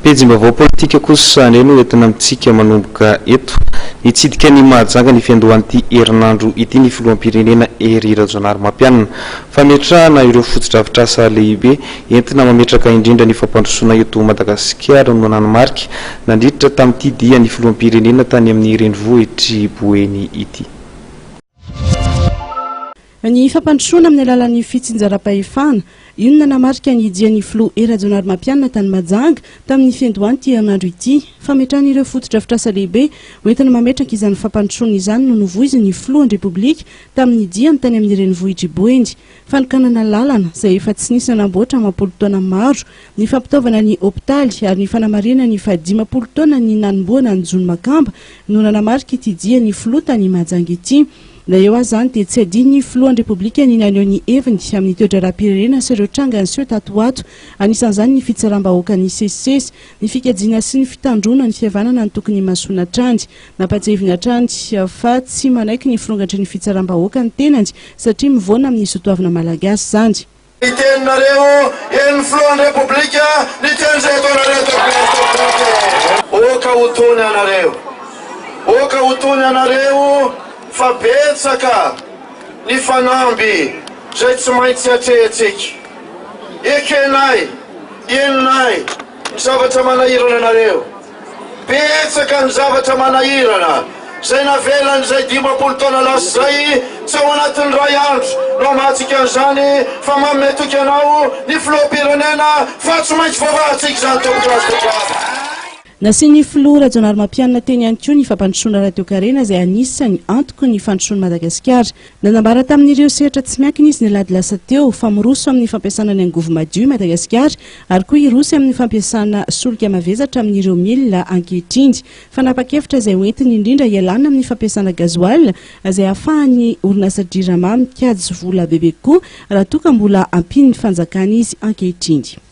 Pejim-baovao politika kosa no entina amintsika manomboka eto hitsidika ny mahajanga ny fiandohan'ity herinandro ity ny filoham-pirenena Hery Rajaonarimampianina fametrahana ireo fotodrafitrasa lehibe entina mametraka indrindra ny fampandrosoana eto Madagasikara no nanamarika nandritra tamin'ity dia ny filoham-pirenena tany amin'ny renivohitry Boeny ity. Ny fampandrosoana amin'ny alalan'ny fitsinjaram-pahefana io nanamarika ny dia ny filoha Hery Rajaonarimampianina tany Mahajanga tamin'ny fiandohany ity herinandro ity fametrahan'ireo fotodrafitrasa lehibe hoentina mametraka izany fampandrosoana izany no novoiziny ny filohan'ny Repoblika tamin'ny dia tany amin'ny renivohitry Boeny. Fanokanana lalana izay efa tsy nisy nanamboatra 10 taona maro, ny fampitaovana ny hopitaly ary ny fanamarihana ny 15 taona ny nanomboana ny Jony Makamba no nanamarika ity dia ny filoha tany Mahajanga ity. Na eo azany dia tsy adiny ny filohan'ny Repoblika ninaneo ny heviny amin'ny toe-draram-pirenena sy ireo tranga sy ato anisan'izany ny fitsaram-bahoaka ny sesisesy, ny fikajiana sy ny fitandrona ny fihavanana ny tokony masoana Trandy. Nampatsahivina Trandy fa tsy manaiky ny firongatry ny fitsaram-bahoaka ny tenany satria mivoana amin'ny soatoavana malagasy zany. Itenareo en filohan'ny Repoblika ny tenizay oka hotony anareo fa betsaka ny fanamby zay tsy maintsy atrehatsika ekenay enonay ny zavatra manahirana anareo, betsaka ny zavatra manahirana zay navelany zay 10 taona lasa zay tsy ao anatin'ny ray andro no mahatsika an'izany fa mametoky anao ny filoham-pirenena fa tsy maintsy vavahatsika zany tokotrasy. Nasiany filoha Rajaonarimampianina teny ihany koa ny fampandrosoana radio-karena izay anisany antoko ny fandrosoana Madagasikara. Nanambara tamin'ireo sehatra tsy miankina izy ny lady lasa teo fa miroso amin'ny fampiasana ny angovo madio Madagasikara ary koa irosy amin'ny fampiasana solika mavezatra amin'ireo milina ankehitriny. Fanapa-kevitra izay hoentiny indrindra ialana amin'ny fampiasana gazoil izay ahafahan'ny orinasa Jirama mikajy vola bebe koa raha toa ka mbola ampiny ny fanjakana izy ankehitriny.